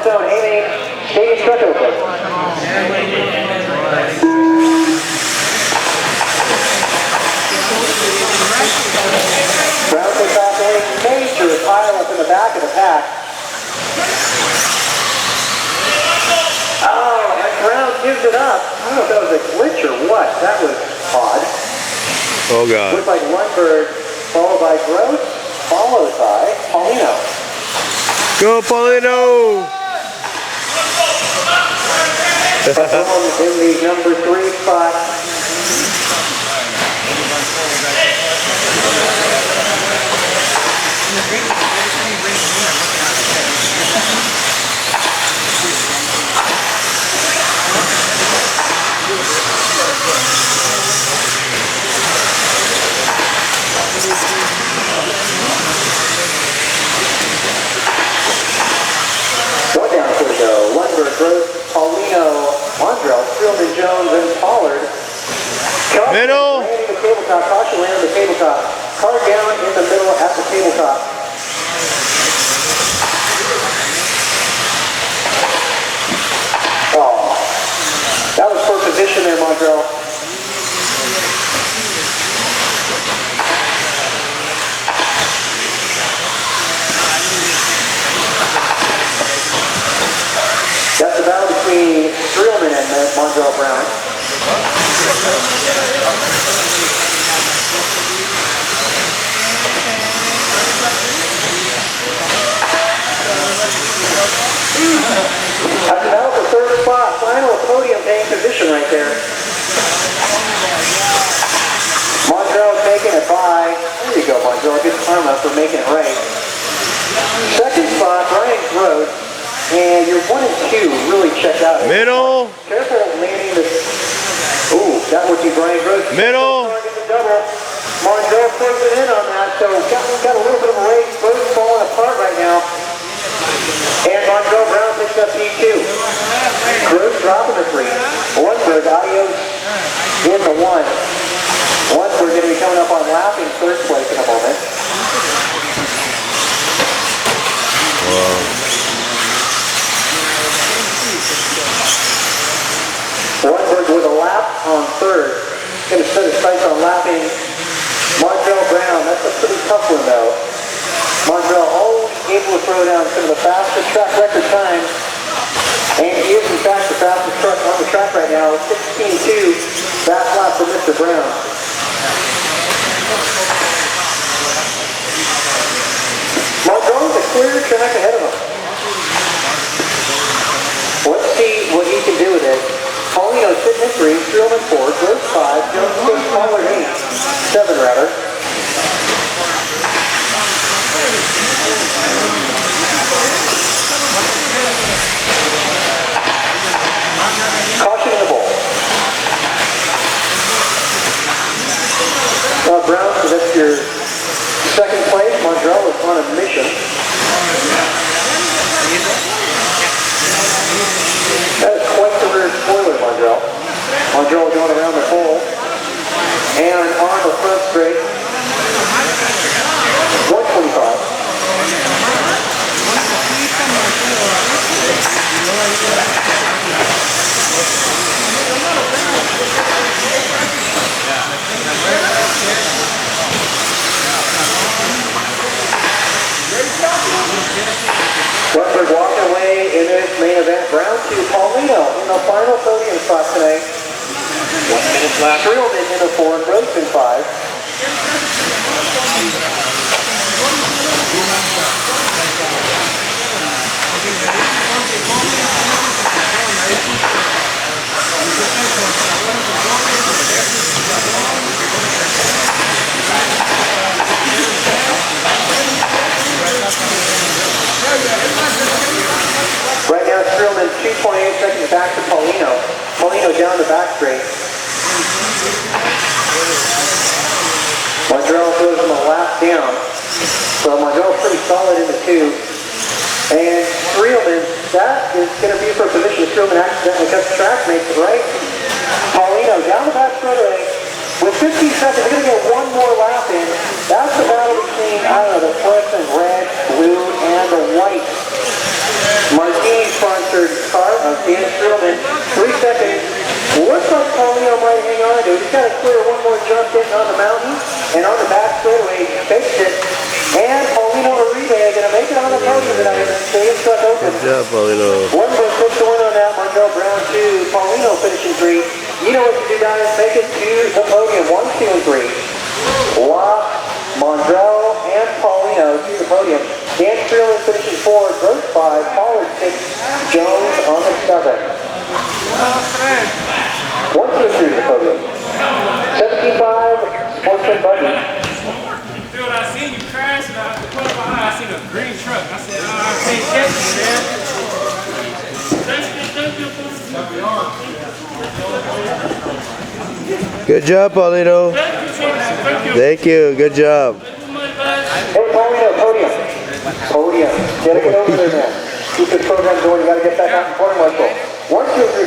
Stone aiming, Katie struck open. Brown takes off a major pile up in the back of the pack. Oh, and Brown gives it up. I don't know if that was a glitch or what. That was odd. Oh, God. Looked like Lundberg, followed by Gross, followed by Paulino. Go, Paulino! In the number 3 spot. One down for the go. Lundberg, Gross, Paulino, Mondrell, Streelman, Jones, and Pollard. Middle. Landing the tabletop. Caution landing the tabletop. Car down in the middle at the tabletop. Oh, that was poor position there, Mondrell. That's the battle between Streelman and Mondrell Brown. That's the battle for third spot. Final podium paying position right there. Mondrell taking it by. There you go, Mondrell. Good karma for making it right. Second spot, Brian Gross. And your 1 and 2 really checked out. Middle. Careful landing this. Ooh, that would be Brian Gross. Middle. Double. Mondrell throws it in on that, so got a little bit of a race. Both falling apart right now. And Mondrell Brown picks up P2. Gross dropping the 3. Lundberg, adios in the 1. Lundberg going to be coming up on lapping third place in a moment. Whoa. Lundberg with a lap on third. Going to set his sights on lapping Mondrell Brown. That's a pretty tough one though. Mondrell always able to throw down some of the fastest track record times. And he is in fact the fastest truck on the track right now. 16.2. Fast lap for Mr. Brown. Mondrell is a clear track ahead of him. Let's see what he can do with it. Paulino sitting in 3, Streelman 4, Gross 5, Jones 6, Pollard 8, 7 rather. Caution in the bowl. Brown, so that's your second place. Mondrell is on a mission. That is quite the rear spoiler, Mondrell. Mondrell going around the pole and on the front straight. 125. Lundberg walking away in this main event. Brown to Paulino in the final podium spot today. 1 minute left. Streelman in the 4, Gross in 5. Right now, Streelman 2.8 seconds back to Paulino. Paulino down the back straight. Mondrell throws him a lap down. So Mondrell's pretty solid in the 2. And Streelman, that is going to be for a position. Streelman accidentally cuts the track, makes it right. Paulino down the back straightaway. With 15 seconds, they're going to get one more lap in. That's the battle between, I don't know, the fluorescent red, blue, and the white. Martinez trying to. He's got to clear one more jump getting on the mountain. And on the back straightaway, he fakes it. And Paulino Uribe going to make it on the podium tonight. Stay in front open. Good job, Paulino. 1.6 to win on that. Markel Brown 2. Paulino finishing 3. You know what to do, guys. Make it to the podium. 1, 2, and 3. Locke, Mondrell, and Paulino to the podium. Dan Freeland finishing 4. Gross 5. Pollard 6. Jones on the 7. 1, 2, and 3 to the podium. 17.5. Sportsman Buggy. Dude, I seen you crash and I put up behind. I seen a green truck. I said, I can't catch you, man. Good job, Paulino. Thank you. Good job. Hey, Paulino, podium. Podium. Gotta get over there, man. Keep this program going. You gotta get back out in corner, Marshall. 1, 2, 3.